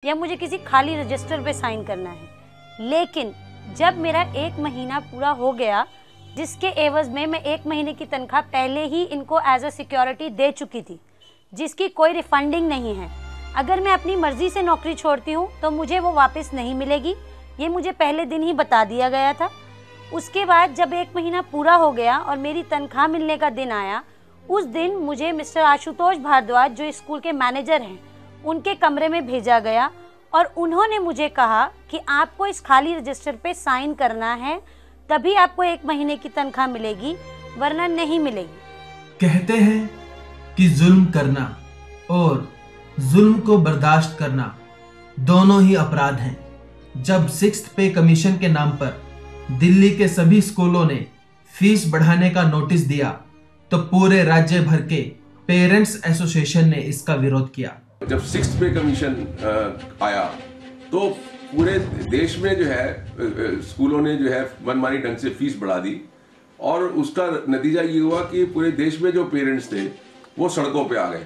या मुझे किसी खाली रजिस्टर पे साइन करना है। लेकिन जब मेरा 1 महीना पूरा हो गया, जिसके एवज में मैं 1 महीने की तनख्वाह पहले ही इनको एज अ सिक्योरिटी दे चुकी थी, जिसकी कोई रिफंडिंग नहीं है। अगर मैं अपनी मर्जी से नौकरी छोड़ती हूँ तो मुझे वो वापस नहीं मिलेगी, ये मुझे पहले दिन ही बता दिया गया था। उसके बाद जब 1 महीना पूरा हो गया और मेरी तनख्वाह मिलने का दिन आया, उस दिन मुझे मिस्टर आशुतोष भारद्वाज, जो स्कूल के मैनेजर हैं, उनके कमरे में भेजा गया और उन्होंने मुझे कहा कि आपको इस खाली रजिस्टर पे साइन करना है, तभी आपको 1 महीने की तनख्वाह मिलेगी, वरना नहीं मिलेगी। कहते हैं कि जुल्म करना और जुल्म को बर्दाश्त करना दोनों ही अपराध हैं। जब 6th पे कमीशन के नाम पर दिल्ली के सभी स्कूलों ने फीस बढ़ाने का नोटिस दिया तो पूरे राज्य भर के पेरेंट्स एसोसिएशन ने इसका विरोध किया। जब 6th पे कमीशन आया तो पूरे देश में जो है स्कूलों ने जो है मनमानी ढंग से फीस बढ़ा दी और उसका नतीजा ये हुआ कि पूरे देश में जो पेरेंट्स थे वो सड़कों पे आ गए।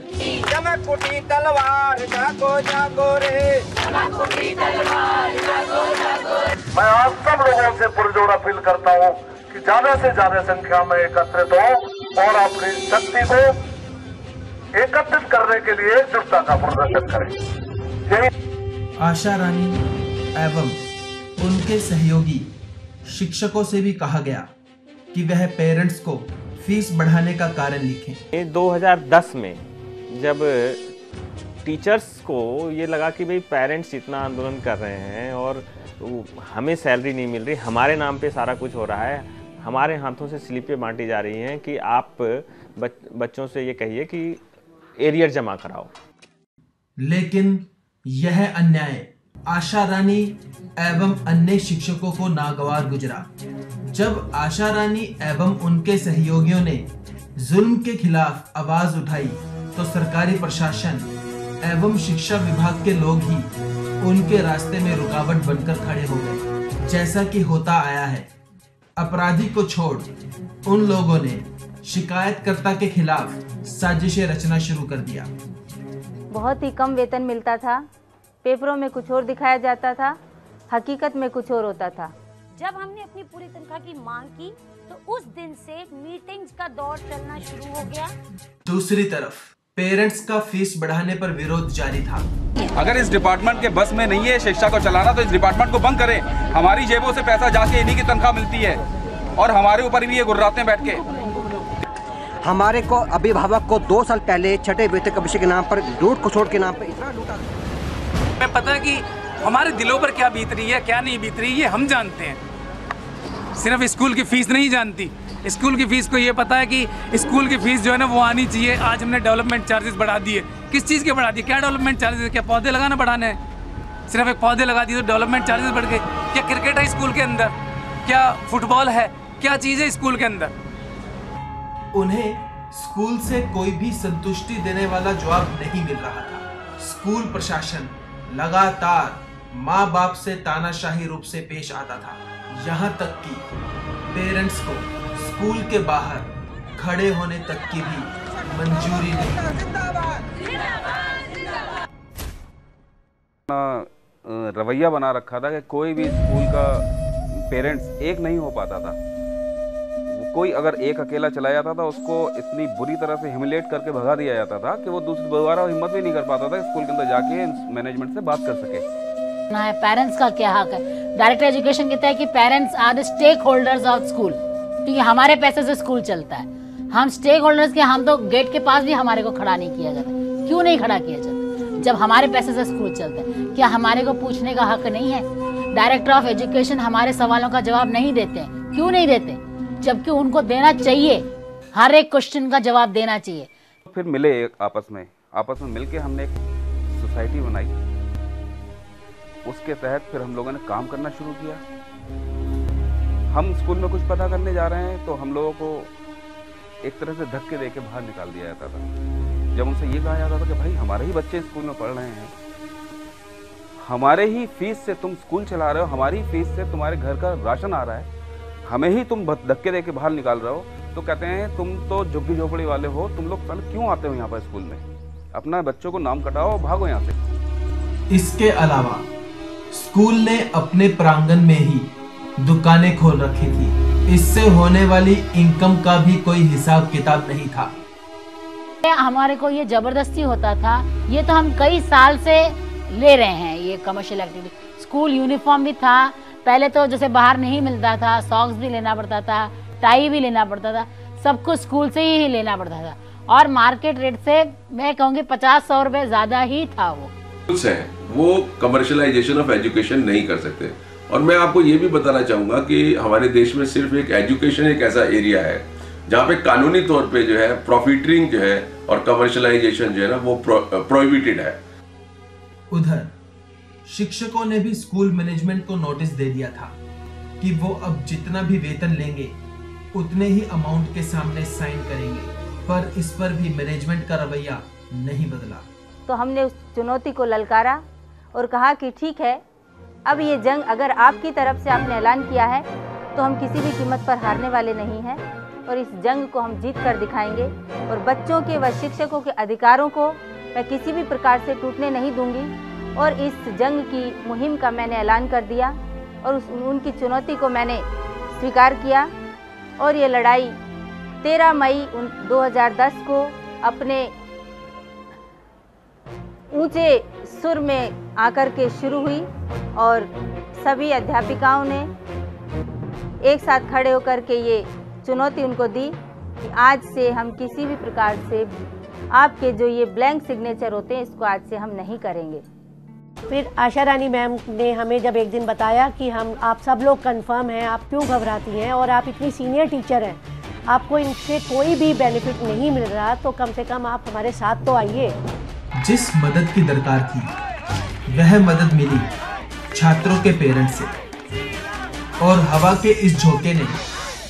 मैं आज सब लोगों से पुरजोर अपील करता हूँ कि ज्यादा से ज्यादा संख्या में एकत्रित हो और अपनी शक्ति को एकत्रित करने के लिए एकजुटता का प्रदर्शन करें। आशा रानी एवं उनके सहयोगी शिक्षकों से भी कहा गया कि वह पेरेंट्स को फीस बढ़ाने का कारण लिखें। 2010 में जब टीचर्स को ये लगा कि भाई पेरेंट्स इतना आंदोलन कर रहे हैं और हमें सैलरी नहीं मिल रही, हमारे नाम पे सारा कुछ हो रहा है, हमारे हाथों से स्लिपें बांटी जा रही हैं कि आप बच्चों से ये कहिए कि एरियर जमा कराओ। लेकिन यह अन्याय आशा रानी एवं अन्य शिक्षकों को नागवार गुजरा। जब आशा रानी एवं उनके सहयोगियों ने जुल्म के खिलाफ आवाज उठाई तो सरकारी प्रशासन एवं शिक्षा विभाग के लोग ही उनके रास्ते में रुकावट बनकर खड़े हो गए। जैसा कि होता आया है, अपराधी को छोड़ उन लोगों ने शिकायतकर्ता के खिलाफ साजिशें रचना शुरू कर दिया। बहुत ही कम वेतन मिलता था, पेपरों में कुछ और दिखाया जाता था, हकीकत में कुछ और होता था। जब हमने अपनी पूरी तनख्वाह की मांग की तो उस दिन से मीटिंग्स का दौर चलना शुरू हो गया। दूसरी तरफ पेरेंट्स का फीस बढ़ाने पर विरोध जारी था। अगर इस डिपार्टमेंट के बस में नहीं है शिक्षा को चलाना तो इस डिपार्टमेंट को बंद करें। हमारी जेबों से पैसा जाके इन्हीं की तनख्वाह मिलती है और हमारे ऊपर भी ये गुर्राते हैं बैठ के। हमारे को अभिभावक को 2 साल पहले छठे वेतन कमीशन के नाम पर लूट खसोट के नाम पर इतना लूटा। हमें पता है कि हमारे दिलों पर क्या बीत रही है, क्या नहीं बीत रही है, हम जानते हैं। सिर्फ स्कूल की फीस नहीं जानती, स्कूल की फीस को ये पता है कि स्कूल की फीस जो है ना वो आनी चाहिए। आज हमने डेवलपमेंट चार्जेस बढ़ा दिए। किस चीज़ के बढ़ा दिए? क्या डेवलपमेंट चार्जेस? क्या पौधे लगाना बढ़ाने हैं? सिर्फ एक पौधे लगा दिए तो डेवलपमेंट चार्जेस बढ़ गए? क्या क्रिकेट है स्कूल के अंदर? क्या फुटबॉल है? क्या चीज़ है स्कूल के अंदर? उन्हें स्कूल से कोई भी संतुष्टि देने वाला जवाब नहीं मिल रहा था। स्कूल प्रशासन लगातार माँ बाप से तानाशाही रूप से पेश आता था, यहाँ तक कि पेरेंट्स को स्कूल के बाहर खड़े होने तक की भी मंजूरी नहीं। रवैया बना रखा था कि कोई भी स्कूल का पेरेंट्स एक नहीं हो पाता था। कोई अगर एक अकेला चला जाता था उसको इतनी बुरी तरह से ह्यूमिलेट करके भगा दिया जाता था कि वो दोबारा हिम्मत भी नहीं कर पाता था स्कूल के अंदर जाके मैनेजमेंट से बात कर सके। पेरेंट्स का क्या हक है? डायरेक्टर एजुकेशन कहता है कि parents are the stakeholders of school, क्योंकि हमारे पैसे से स्कूल चलता है। हम स्टेक होल्डर्स के, हम तो गेट के पास भी हमारे को खड़ा नहीं किया जाता। क्यों नहीं खड़ा किया जाता जब हमारे पैसे से स्कूल चलता है? क्या हमारे को पूछने का हक नहीं है? डायरेक्टर ऑफ एजुकेशन हमारे सवालों का जवाब नहीं देते हैं। क्यों नहीं देते? जबकि उनको देना चाहिए, हर एक क्वेश्चन का जवाब देना चाहिए। फिर मिले आपस में मिलके हमने एक सोसाइटी बनाई। उसके तहत फिर हम लोगों ने काम करना शुरू किया। हम स्कूल में कुछ पता करने जा रहे हैं तो हम लोगों को एक तरह से धक्के देके बाहर निकाल दिया जाता था। जब उनसे ये कहा जाता था कि भाई हमारे ही बच्चे स्कूल में पढ़ रहे हैं, हमारे ही फीस से तुम स्कूल चला रहे हो, हमारी फीस से तुम्हारे घर का राशन आ रहा है, हमें ही तुम धक्के देके बाहर निकाल रहे हो, तो कहते हैं तुम तो झुग्गी झोपड़ी वाले हो, तुम लोग क्यों आते हो यहाँ पर स्कूल में? अपना बच्चों को नाम कटाओ, भागो यहाँ से। इसके अलावा स्कूल ने अपने प्रांगण में ही दुकानें खोल रखी थी। इससे होने वाली इनकम का भी कोई हिसाब किताब नहीं था। हमारे को ये जबरदस्ती होता था, ये तो हम कई साल से ले रहे हैं ये कमर्शियल एक्टिविटी। स्कूल यूनिफॉर्म भी था, पहले तो जैसे बाहर नहीं मिलता था, सॉक्स भी लेना पड़ता था, टाई भी लेना पड़ता था, सब कुछ स्कूल से ही लेना पड़ता था और मार्केट रेट से मैं कहूँगी 50-100 रुपए ज्यादा ही था। वो कमर्शलाइजेशन ऑफ एजुकेशन नहीं कर सकते। और मैं आपको ये भी बताना चाहूँगा कि हमारे देश में सिर्फ एक एजुकेशन एक ऐसा एरिया है जहाँ पे कानूनी तौर पे जो है प्रॉफिटरिंग जो है और कमर्शलाइजेशन जो है ना वो प्रोहिबिटेड है। उधर शिक्षकों ने भी स्कूल मैनेजमेंट को नोटिस दे दिया था कि वो अब जितना भी वेतन लेंगे उतने ही अमाउंट के सामने साइन करेंगे, पर इस पर भी मैनेजमेंट का रवैया नहीं बदला। तो हमने उस चुनौती को ललकारा और कहा कि ठीक है, अब ये जंग अगर आपकी तरफ से आपने ऐलान किया है तो हम किसी भी कीमत पर हारने वाले नहीं हैं और इस जंग को हम जीत कर दिखाएंगे और बच्चों के व शिक्षकों के अधिकारों को मैं किसी भी प्रकार से टूटने नहीं दूंगी। और इस जंग की मुहिम का मैंने ऐलान कर दिया और उनकी चुनौती को मैंने स्वीकार किया और ये लड़ाई 13 मई 2010 को अपने ऊंचे सुर में आकर के शुरू हुई और सभी अध्यापिकाओं ने एक साथ खड़े होकर के ये चुनौती उनको दी कि आज से हम किसी भी प्रकार से आपके जो ये ब्लैंक सिग्नेचर होते हैं इसको आज से हम नहीं करेंगे। फिर आशा रानी मैम ने हमें जब एक दिन बताया कि हम आप सब लोग कंफर्म हैं, आप क्यों घबराती हैं और आप इतनी सीनियर टीचर हैं, आपको इनसे कोई भी बेनिफिट नहीं मिल रहा, तो कम से कम आप हमारे साथ तो आइए। जिस मदद की दरकार थी वह मदद मिली छात्रों के पेरेंट्स से और हवा के इस झोंके ने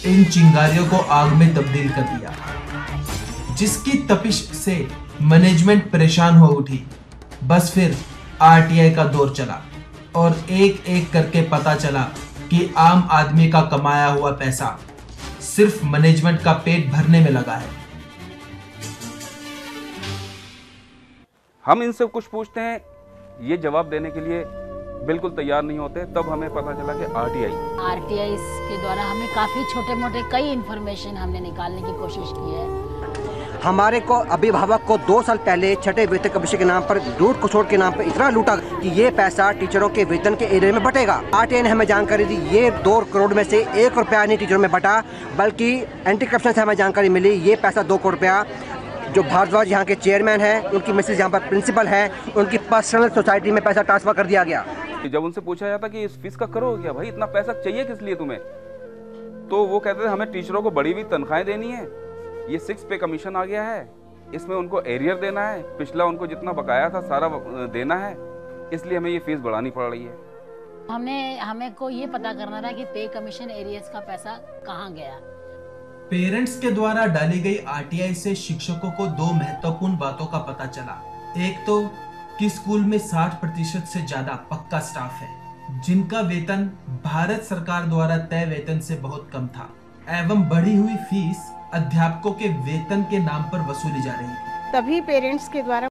इन चिंगारियों को आग में तब्दील कर दिया, जिसकी तपिश से मैनेजमेंट परेशान हो उठी। बस फिर आरटीआई का दौर चला और एक एक करके पता चला कि आम आदमी का कमाया हुआ पैसा सिर्फ मैनेजमेंट का पेट भरने में लगा है। हम इनसे कुछ पूछते हैं, ये जवाब देने के लिए बिल्कुल तैयार नहीं होते। तब हमें पता चला कि आरटीआई के द्वारा हमें काफी छोटे मोटे कई इन्फॉर्मेशन हमने निकालने की कोशिश की है। हमारे को अभिभावक को 2 साल पहले छठे वेतन कमीशन के नाम पर लूट खसोट के नाम पर इतना लूटा कि ये पैसा टीचरों के वेतन के एरिया में बटेगा। आरटीआई ने हमें जानकारी दी ये 2 करोड़ में से 1 रुपया नहीं टीचरों में बटा, बल्कि एंटी करप्शन से हमें जानकारी मिली ये पैसा 2 करोड़ रुपया जो भारद्वाज यहाँ के चेयरमैन है, उनकी मिसेज यहाँ पर प्रिंसिपल है, उनकी पर्सनल सोसाइटी में पैसा ट्रांसफर कर दिया गया। जब उनसे पूछा जाता कि इस फीस का करो क्या भाई, इतना पैसा चाहिए किस लिए तुम्हें, तो वो कहते थे हमें टीचरों को बड़ी हुई तनख्वाहें देनी है, ये 6 पे कमीशन आ गया है, इसमें उनको एरियर देना है, पिछला उनको जितना बकाया था सारा देना है, इसलिए हमें ये फीस बढ़ानी पड़ रही है। हमें को ये पता करना था कि पे कमीशन एरियर्स का पैसा कहाँ गया। पेरेंट्स के द्वारा डाली गई आरटीआई से शिक्षकों को 2 महत्वपूर्ण बातों का पता चला। एक तो कि स्कूल में 60% से ज्यादा पक्का स्टाफ है, जिनका वेतन भारत सरकार द्वारा तय वेतन से बहुत कम था, एवं बढ़ी हुई फीस अध्यापकों के वेतन के नाम पर वसूली जा रही थी। तभी पेरेंट्स के द्वारा